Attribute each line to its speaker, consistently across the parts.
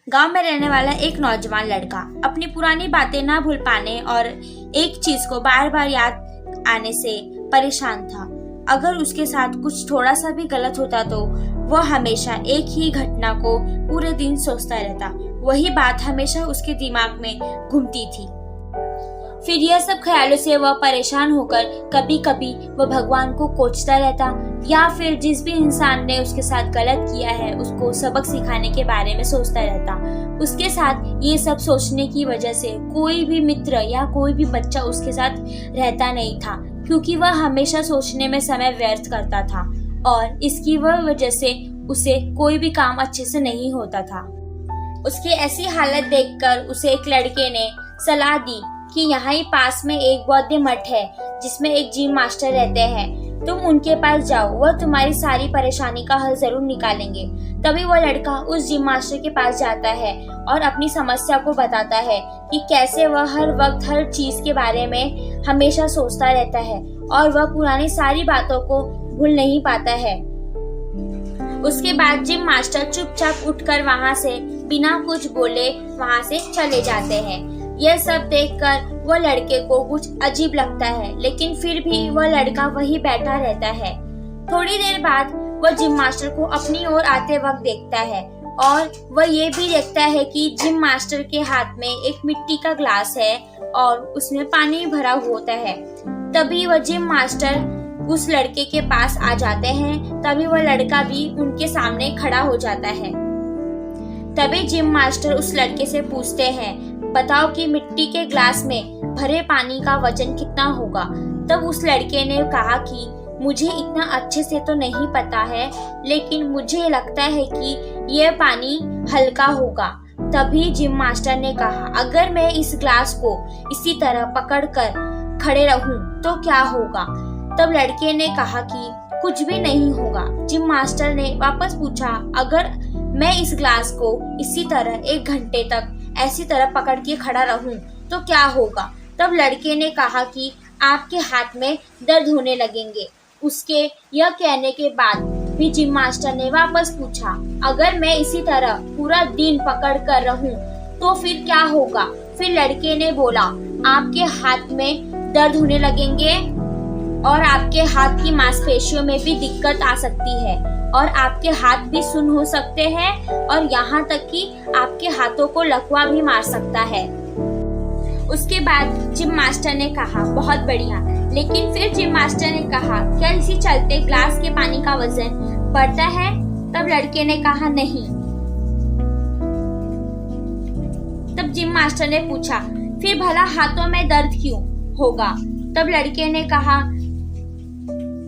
Speaker 1: गांव में रहने वाला एक नौजवान लड़का अपनी पुरानी बातें ना भूल पाने और एक चीज को बार बार याद आने से परेशान था। अगर उसके साथ कुछ थोड़ा सा भी गलत होता तो वह हमेशा एक ही घटना को पूरे दिन सोचता रहता। वही बात हमेशा उसके दिमाग में घूमती थी। फिर यह सब ख्यालों से वह परेशान होकर कभी कभी वह भगवान को कोसता रहता या फिर जिस भी इंसान ने उसके साथ गलत किया है उसको सबक सिखाने के बारे में सोचता रहता। उसके साथ ये सब सोचने की वजह से कोई भी मित्र या कोई भी बच्चा उसके साथ रहता नहीं था, क्योंकि वह हमेशा सोचने में समय व्यर्थ करता था और इसकी वजह से उसे कोई भी काम अच्छे से नहीं होता था। उसकी ऐसी हालत देखकर उसे एक लड़के ने सलाह दी कि यहाँ ही पास में एक बौद्ध मठ है जिसमें एक जिम मास्टर रहते हैं, तुम उनके पास जाओ, वह तुम्हारी सारी परेशानी का हल जरूर निकालेंगे। तभी वह लड़का उस जिम मास्टर के पास जाता है और अपनी समस्या को बताता है कि कैसे वह हर वक्त हर चीज के बारे में हमेशा सोचता रहता है और वह पुरानी सारी बातों को भूल नहीं पाता है। उसके बाद जिम मास्टर चुपचाप उठकर वहाँ से बिना कुछ बोले वहाँ से चले जाते हैं। यह सब देखकर वह लड़के को कुछ अजीब लगता है, लेकिन फिर भी वह लड़का वहीं बैठा रहता है। थोड़ी देर बाद वह जिम मास्टर को अपनी ओर आते वक्त देखता है और वह ये भी देखता है कि जिम मास्टर के हाथ में एक मिट्टी का ग्लास है और उसमें पानी भरा होता है। तभी वह जिम मास्टर उस लड़के के पास आ जाते हैं। तभी वह लड़का भी उनके सामने खड़ा हो जाता है। तभी जिम मास्टर उस लड़के से पूछते हैं, बताओ कि मिट्टी के ग्लास में भरे पानी का वजन कितना होगा। तब उस लड़के ने कहा कि मुझे इतना अच्छे से तो नहीं पता है, लेकिन मुझे लगता है कि यह पानी हल्का होगा। तभी जिम मास्टर ने कहा, अगर मैं इस ग्लास को इसी तरह पकड़कर खड़े रहूं तो क्या होगा। तब लड़के ने कहा कि कुछ भी नहीं होगा। जिम मास्टर ने वापस पूछा, अगर मैं इस ग्लास को इसी तरह 1 घंटे तक ऐसी तरह पकड़ के खड़ा रहूं तो क्या होगा। तब लड़के ने कहा कि आपके हाथ में दर्द होने लगेंगे। उसके यह कहने के बाद भी जिम मास्टर ने वापस पूछा, अगर मैं इसी तरह पूरा दिन पकड़ कर रहूं तो फिर क्या होगा। फिर लड़के ने बोला, आपके हाथ में दर्द होने लगेंगे और आपके हाथ की मांसपेशियों में भी दिक्कत आ सकती है और आपके हाथ भी सुन्न हो सकते हैं और यहाँ तक कि आपके हाथों को लकवा भी मार सकता है। उसके बाद जिम मास्टर ने कहा, बहुत बढ़िया। लेकिन फिर जिम मास्टर ने कहा, क्या इसी चलते ग्लास के पानी का वजन बढ़ता है। तब लड़के ने कहा, नहीं। तब जिम मास्टर ने पूछा, फिर भला हाथों में दर्द क्यों होगा। तब लड़के ने कहा,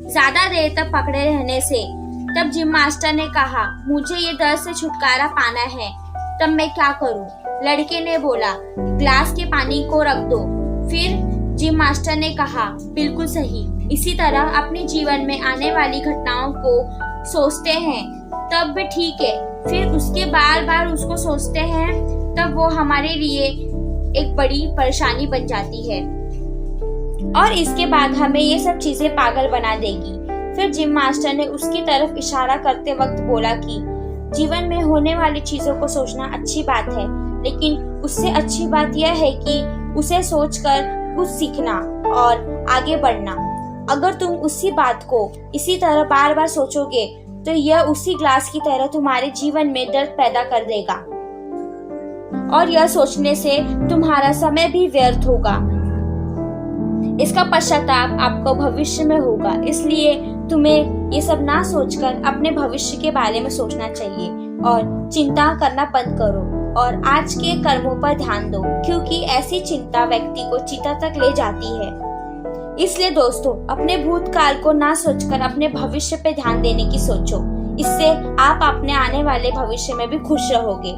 Speaker 1: ज्यादा देर तक पकड़े रहने से। तब जिम मास्टर ने कहा, मुझे ये दर्द से छुटकारा पाना है, तब मैं क्या करूं। लड़के ने बोला, ग्लास के पानी को रख दो। फिर जिम मास्टर ने कहा, बिल्कुल सही। इसी तरह अपने जीवन में आने वाली घटनाओं को सोचते हैं तब भी ठीक है, फिर उसके बार बार उसको सोचते हैं तब वो हमारे लिए एक बड़ी परेशानी बन जाती है और इसके बाद हमें ये सब चीजें पागल बना देगी। फिर जिम मास्टर ने उसकी तरफ इशारा करते वक्त बोला कि जीवन में होने वाली चीजों को सोचना अच्छी बात है, लेकिन उससे अच्छी बात यह है कि उसे सोचकर कुछ सीखना और आगे बढ़ना। अगर तुम उसी बात को इसी तरह बार बार सोचोगे तो यह उसी ग्लास की तरह तुम्हारे जीवन में दर्द पैदा कर देगा और यह सोचने से तुम्हारा समय भी व्यर्थ होगा। इसका पश्चाताप आपको भविष्य में होगा। इसलिए तुम्हें ये सब ना सोचकर अपने भविष्य के बारे में सोचना चाहिए और चिंता करना बंद करो और आज के कर्मों पर ध्यान दो, क्योंकि ऐसी चिंता व्यक्ति को चिता तक ले जाती है। इसलिए दोस्तों, अपने भूतकाल को ना सोचकर अपने भविष्य पे ध्यान देने की सोचो। इससे आप अपने आने वाले भविष्य में भी खुश रहोगे।